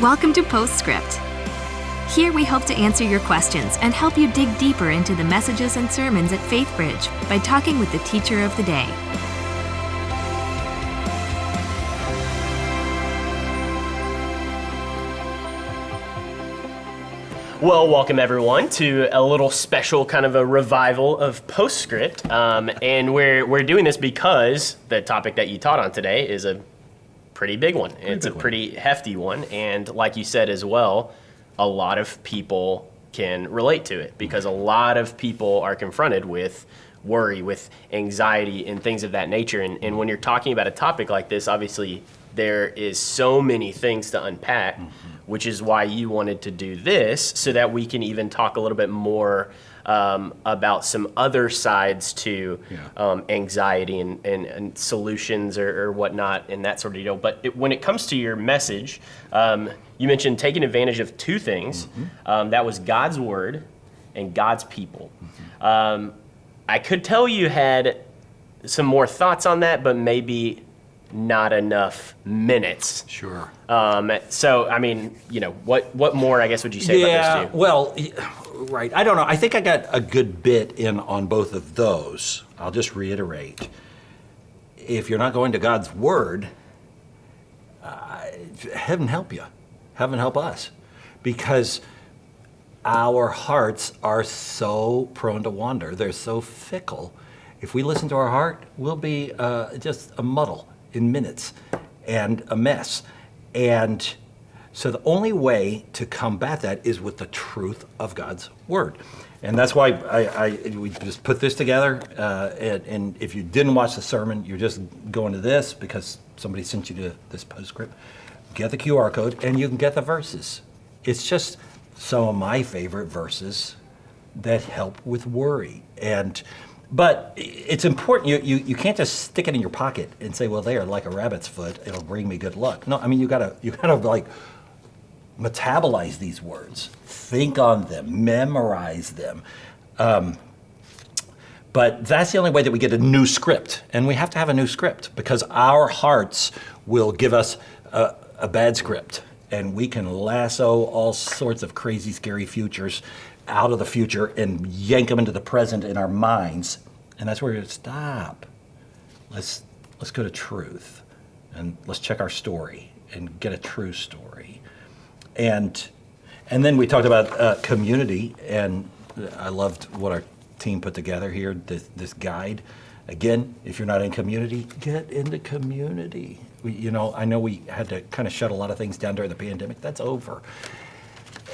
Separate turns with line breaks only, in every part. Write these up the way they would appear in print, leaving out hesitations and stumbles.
Welcome to Postscript. Here we hope to answer your questions and help you dig deeper into the messages and sermons at FaithBridge by talking with the teacher of the day.
Well, welcome everyone to a little special kind of a revival of Postscript. And we're doing this because the topic that you taught on today is a pretty big one. It's a pretty hefty one. And like you said as well, a lot of people can relate to it because a lot of people are confronted with worry, with anxiety and things of that nature. And when you're talking about a topic like this, obviously there is so many things to unpack, which is why you wanted to do this so that we can even talk a little bit more about some other sides to anxiety and solutions or whatnot and that sort of deal. But when it comes to your message, you mentioned taking advantage of two things. That was God's word and God's people. I could tell you had some more thoughts on that, but maybe not enough minutes.
Sure.
So, I mean, you know, what more, I guess, would you say about those two?
Well, right. I don't know. I think I got a good bit in on both of those. I'll just reiterate. If you're not going to God's word, heaven help you. Heaven help us. Because our hearts are so prone to wander. They're so fickle. If we listen to our heart, we'll be just a muddle in minutes and a mess. And so the only way to combat that is with the truth of God's word. And that's why we just put this together. And if you didn't watch the sermon, you're just going to this because somebody sent you to this postscript. Get the QR code and you can get the verses. It's just some of my favorite verses that help with worry. But it's important, you can't just stick it in your pocket and say, well, they are like a rabbit's foot, it'll bring me good luck. No, I mean, you gotta like metabolize these words, think on them, memorize them. But that's the only way that we get a new script. And we have to have a new script because our hearts will give us a bad script. And we can lasso all sorts of crazy, scary futures out of the future and yank them into the present in our minds. And that's where we stop. Let's go to truth and let's check our story and get a true story. And then we talked about community, and I loved what our team put together here, this guide. Again, if you're not in community, get into community. I know we had to kind of shut a lot of things down during the pandemic. That's over.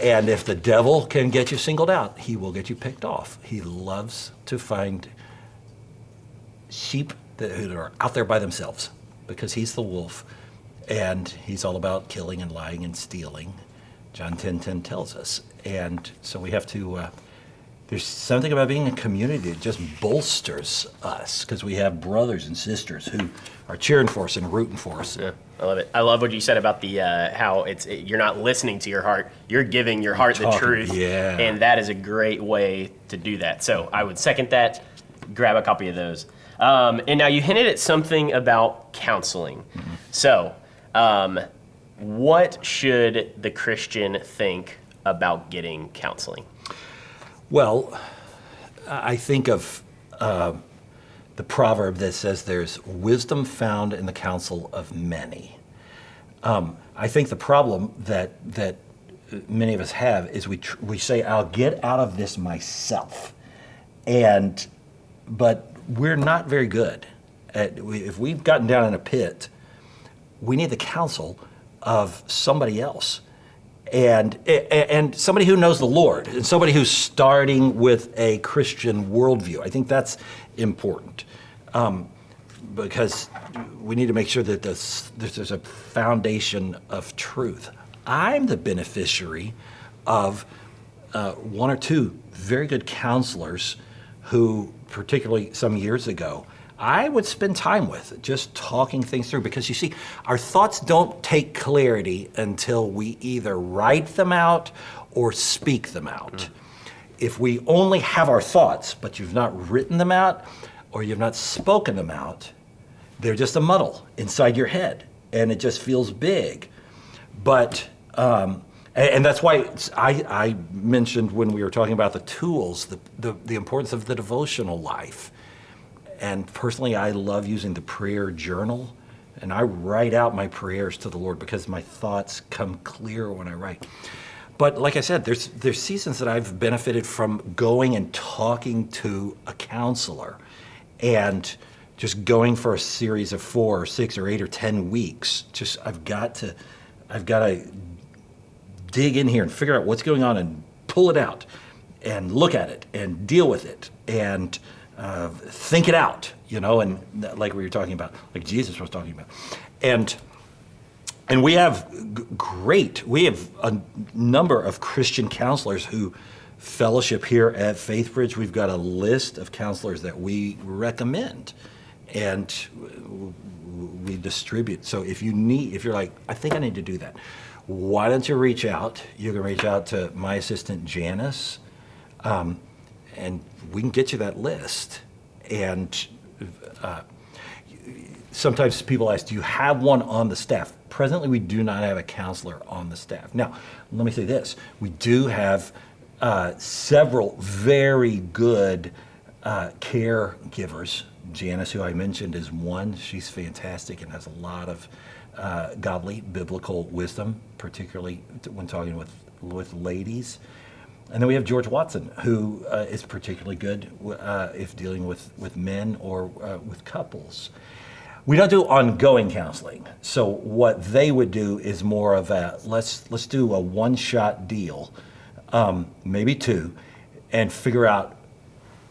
And if the devil can get you singled out, he will get you picked off. He loves to find sheep that are out there by themselves because he's the wolf and he's all about killing and lying and stealing. John 10:10 tells us. And so we have to, there's something about being in community that just bolsters us because we have brothers and sisters who are cheering for us and rooting for us.
Yeah, I love it. I love what you said about the how you're not listening to your heart, you're giving your heart the truth.
Yeah.
And that is a great way to do that. So I would second that. Grab a copy of those. And now you hinted at something about counseling. So what should the Christian think about getting counseling?
Well, I think of the proverb that says there's wisdom found in the counsel of many. I think the problem that many of us have is we say, I'll get out of this myself. But we're not very good. If we've gotten down in a pit, we need the counsel of somebody else. And somebody who knows the Lord, and somebody who's starting with a Christian worldview. I think that's important because we need to make sure that there's a foundation of truth. I'm the beneficiary of one or two very good counselors who, particularly some years ago, I would spend time with, just talking things through. Because you see, our thoughts don't take clarity until we either write them out or speak them out. If we only have our thoughts, but you've not written them out or you've not spoken them out, they're just a muddle inside your head and it just feels big. But And that's why I mentioned when we were talking about the tools, the importance of the devotional life. And personally, I love using the prayer journal. And I write out my prayers to the Lord because my thoughts come clear when I write. But like I said, there's seasons that I've benefited from going and talking to a counselor and just going for a series of 4 or 6 or 8 or 10 weeks. Just I've got to dig in here and figure out what's going on and pull it out and look at it and deal with it and think it out, and like we were talking about, like Jesus was talking about. And we have a number of Christian counselors who fellowship here at FaithBridge. We've got a list of counselors that we recommend and we distribute. So if you're like, I think I need to do that, why don't you reach out? You can reach out to my assistant, Janice, and we can get you that list. And sometimes people ask, do you have one on the staff? Presently, we do not have a counselor on the staff. Now, let me say this. We do have several very good caregivers. Janice, who I mentioned, is one. She's fantastic and has a lot of godly, biblical wisdom, particularly when talking with ladies. And then we have George Watson, who is particularly good if dealing with men or with couples. We don't do ongoing counseling. So what they would do is more of a, let's do a one-shot deal, maybe 2, and figure out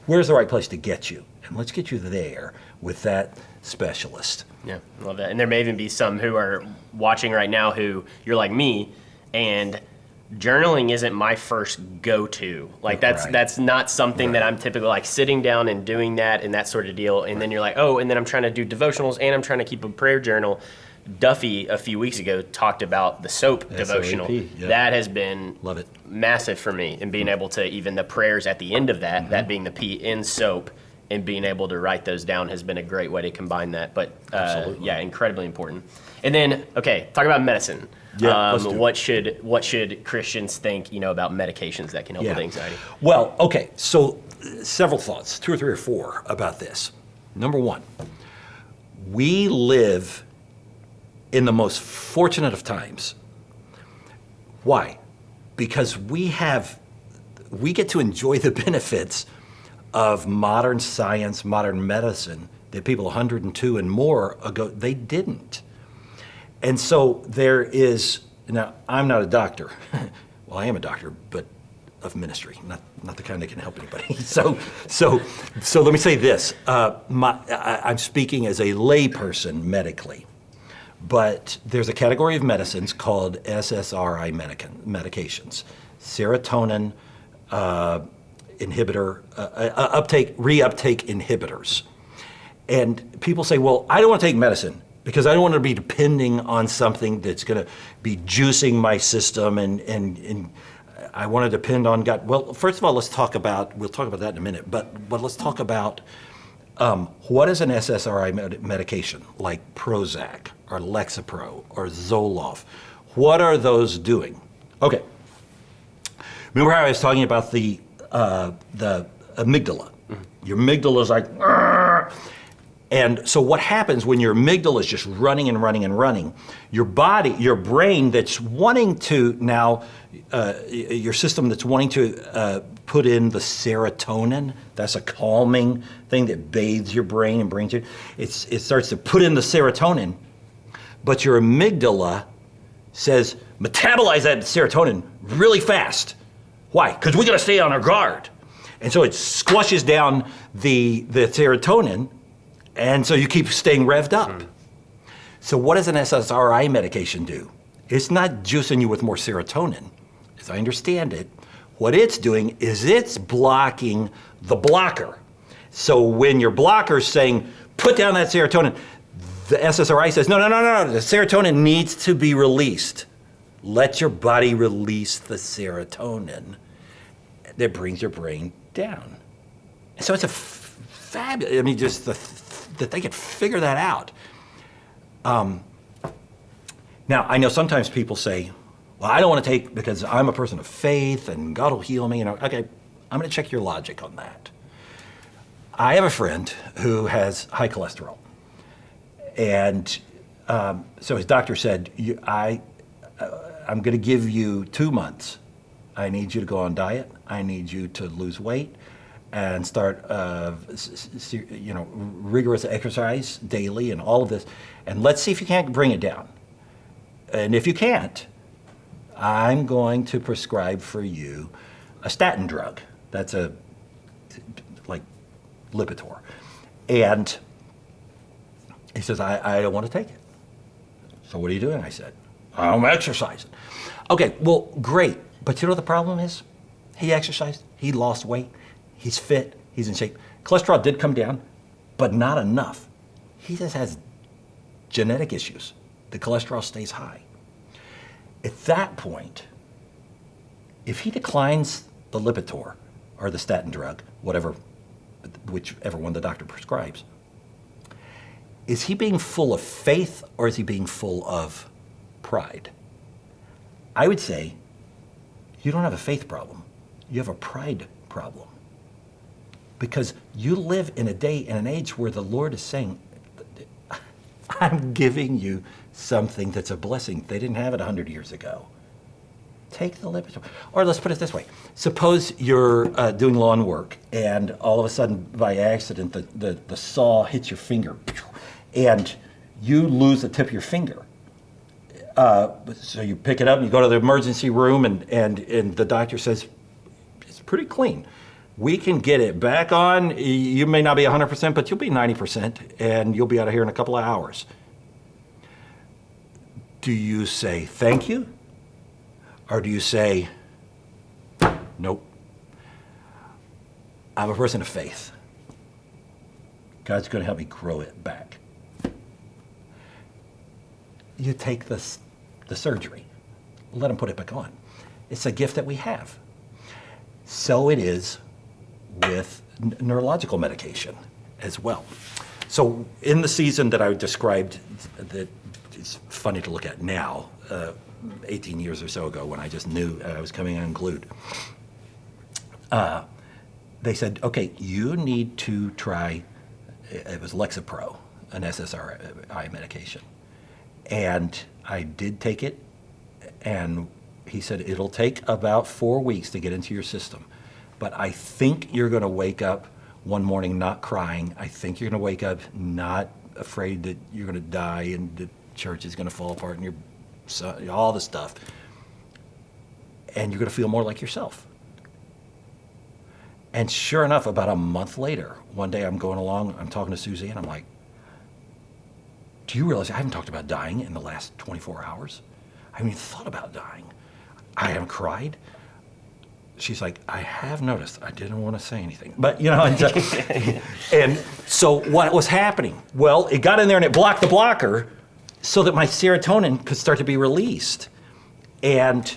where's the right place to get you. And let's get you there with that specialist.
Yeah, love that. And there may even be some who are watching right now who you're like me, and journaling isn't my first go-to. Like that's not something that I'm typically like sitting down and doing that and that sort of deal. And then you're like, oh, and then I'm trying to do devotionals and I'm trying to keep a prayer journal. Duffy a few weeks ago talked about the SOAP devotional.
Yep.
That has been
Love it.
massive for me, and being able to even the prayers at the end of that, that being the P in SOAP, and being able to write those down has been a great way to combine that. But yeah, incredibly important. And then, okay, talk about medicine.
Yeah,
what should Christians think, about medications that can help with anxiety?
Well, okay, so several thoughts, 2 or 3 or 4 about this. Number 1, we live in the most fortunate of times. Why? Because we get to enjoy the benefits of modern science, modern medicine that people 102 and more ago, they didn't. And so there is, now I'm not a doctor. Well, I am a doctor, but of ministry, not the kind that can help anybody. So let me say this. I'm speaking as a layperson medically, but there's a category of medicines called SSRI medications, serotonin inhibitor, reuptake inhibitors. And people say, well, I don't want to take medicine because I don't want to be depending on something that's going to be juicing my system and I want to depend on God. Well, first of all, we'll talk about that in a minute, but let's talk about what is an SSRI medication like Prozac or Lexapro or Zoloft? What are those doing? Okay. Remember how I was talking about the amygdala? Your amygdala is like, "Argh!" And so what happens when your amygdala is just running and running and running, your brain that's wanting to now, your system that's wanting to put in the serotonin, that's a calming thing that bathes your brain and brings you, it starts to put in the serotonin, but your amygdala says, metabolize that serotonin really fast. Why? Because we got to stay on our guard. And so it squashes down the serotonin, and so you keep staying revved up. So what does an SSRI medication do? It's not juicing you with more serotonin. As I understand it, what it's doing is it's blocking the blocker. So when your blocker's saying, put down that serotonin, the SSRI says, no, the serotonin needs to be released. Let your body release the serotonin that brings your brain down. And so it's a fabulous, I mean, just that they could figure that out. Now, I know sometimes people say, Well, I don't want to take because I'm a person of faith and God will heal me. Okay, I'm going to check your logic on that. I have a friend who has high cholesterol. And so his doctor said, I'm going to give you 2 months. I need you to go on diet. I need you to lose weight and start, rigorous exercise daily and all of this. And let's see if you can't bring it down. And if you can't, I'm going to prescribe for you a statin drug. That's like Lipitor. And he says, I don't want to take it. So what are you doing? I said, I'm exercising. Okay, well, great. But you know what the problem is? He exercised, he lost weight, he's fit, he's in shape. Cholesterol did come down, but not enough. He just has genetic issues. The cholesterol stays high. At that point, if he declines the Lipitor or the statin drug, whichever one the doctor prescribes, is he being full of faith or is he being full of pride? I would say you don't have a faith problem. You have a pride problem. Because you live in a day and an age where the Lord is saying, I'm giving you something that's a blessing. They didn't have it 100 years ago. Take the Lipitor. Or let's put it this way. Suppose you're doing lawn work and all of a sudden by accident the saw hits your finger and you lose the tip of your finger. So you pick it up and you go to the emergency room and the doctor says, it's pretty clean. We can get it back on. You may not be 100%, but you'll be 90% and you'll be out of here in a couple of hours. Do you say thank you? Or do you say, nope, I'm a person of faith. God's going to help me grow it back. You take the surgery, let him put it back on. It's a gift that we have. So it is with neurological medication as well. So in the season that I described, that it's funny to look at now, 18 years or so ago when I just knew I was coming unglued, they said, okay, you need to try, it was Lexapro, an SSRI medication. And I did take it, and he said, it'll take about 4 weeks to get into your system. But I think you're going to wake up one morning not crying. I think you're going to wake up not afraid that you're going to die and the church is going to fall apart and your son, all the stuff. And you're going to feel more like yourself. And sure enough, about a month later, one day I'm going along, I'm talking to Suzanne, I'm like, do you realize I haven't talked about dying in the last 24 hours? I haven't even thought about dying. I haven't cried. She's like, I have noticed. I didn't want to say anything. But, and so what was happening? Well, it got in there and it blocked the blocker so that my serotonin could start to be released. And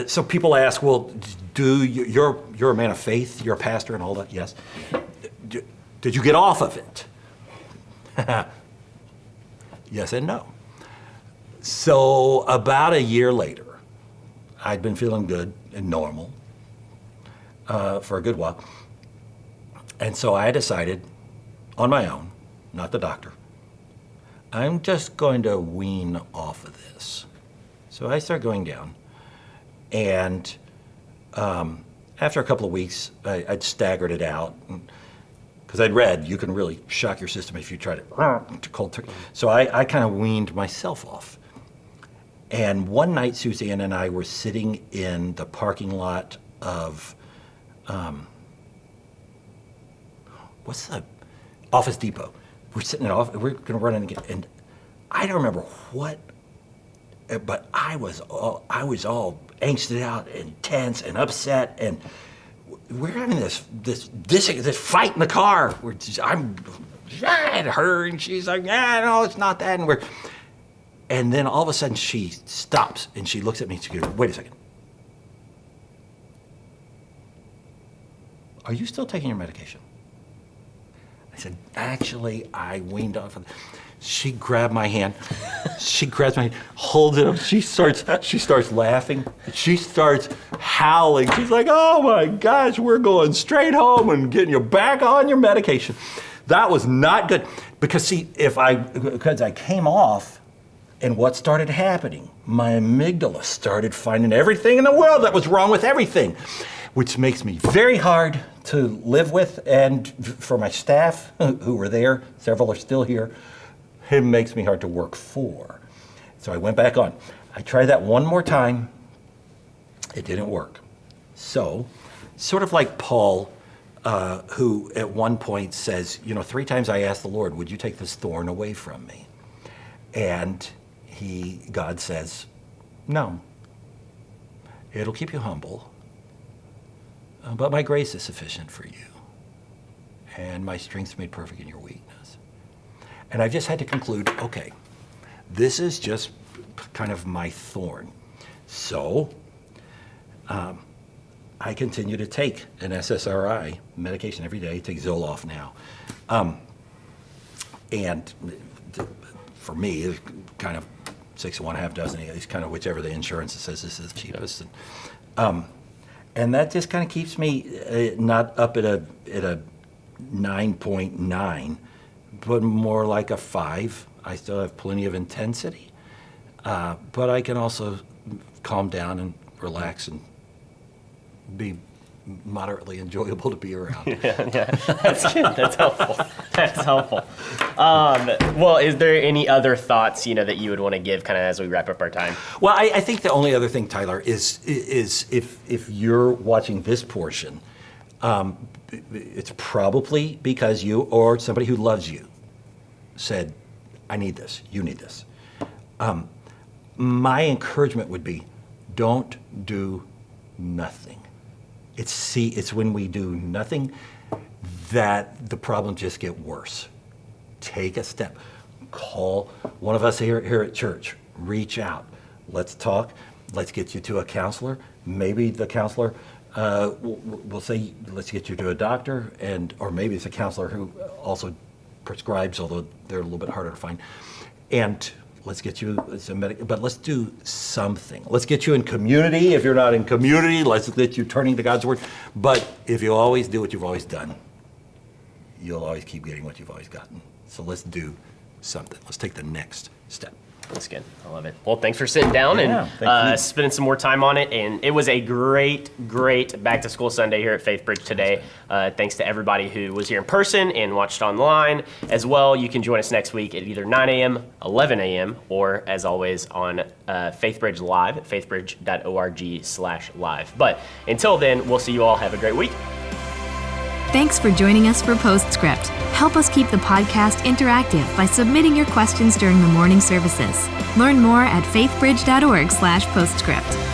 so people ask, well, you're a man of faith, you're a pastor and all that, yes. Did you get off of it? Yes and no. So about a year later, I'd been feeling good and normal for a good while. And so I decided on my own, not the doctor, I'm just going to wean off of this. So I started going down. And after a couple of weeks, I'd staggered it out. Because I'd read you can really shock your system if you try to cold turkey. So I kind of weaned myself off. And one night, Suzanne and I were sitting in the parking lot of, what's the Office Depot. We're sitting in we're going to run in again. And I don't remember what, but I was all angsted out and tense and upset, and we're having this fight in the car. I'm at her, and she's like, no, it's not that. And then all of a sudden she stops and she looks at me and she goes, wait a second. Are you still taking your medication? I said, actually, I weaned off of it. She grabbed my hand. She grabs my hand, holds it up. She starts laughing. She starts howling. She's like, oh my gosh, we're going straight home and getting you back on your medication. That was not good. Because see, because I came off, and what started happening? My amygdala started finding everything in the world that was wrong with everything, which makes me very hard to live with. And for my staff who were there, several are still here, it makes me hard to work for. So I went back on. I tried that one more time. It didn't work. So, sort of like Paul, who at one point says, 3 times I asked the Lord, would you take this thorn away from me? And God says, no. It'll keep you humble, but my grace is sufficient for you. And my strength's made perfect in your weakness. And I've just had to conclude, okay, this is just kind of my thorn. So I continue to take an SSRI medication every day. I take Zoloft now. And for me, it's kind of 6 of one, half dozen of these, kind of whichever the insurance says this is the cheapest. And that just kind of keeps me not up at a 9.9, but more like a 5. I still have plenty of intensity, but I can also calm down and relax and be moderately enjoyable to be around.
Yeah, that's good. That's helpful. That's helpful. Well, is there any other thoughts, that you would want to give kind of as we wrap up our time?
Well, I think the only other thing, Tyler, is if you're watching this portion, it's probably because you or somebody who loves you said, I need this, you need this. My encouragement would be, don't do nothing. It's when we do nothing that the problems just get worse. Take a step. Call one of us here at church. Reach out. Let's talk. Let's get you to a counselor. Maybe the counselor will say, let's get you to a doctor, or maybe it's a counselor who also prescribes, although they're a little bit harder to find. And let's get you some but let's do something. Let's get you in community. If you're not in community, let's get you turning to God's word. But if you always do what you've always done, you'll always keep getting what you've always gotten. So let's do something. Let's take the next step.
That's good. I love it. Well, thanks for sitting down and spending some more time on it. And it was a great back to school Sunday here at Faith Bridge today. Thanks to everybody who was here in person and watched online as well. You can join us next week at either 9 a.m., 11 a.m., or as always on Faith Bridge Live at faithbridge.org/live. But until then, we'll see you all. Have a great week.
Thanks for joining us for Postscript. Help us keep the podcast interactive by submitting your questions during the morning services. Learn more at faithbridge.org/postscript.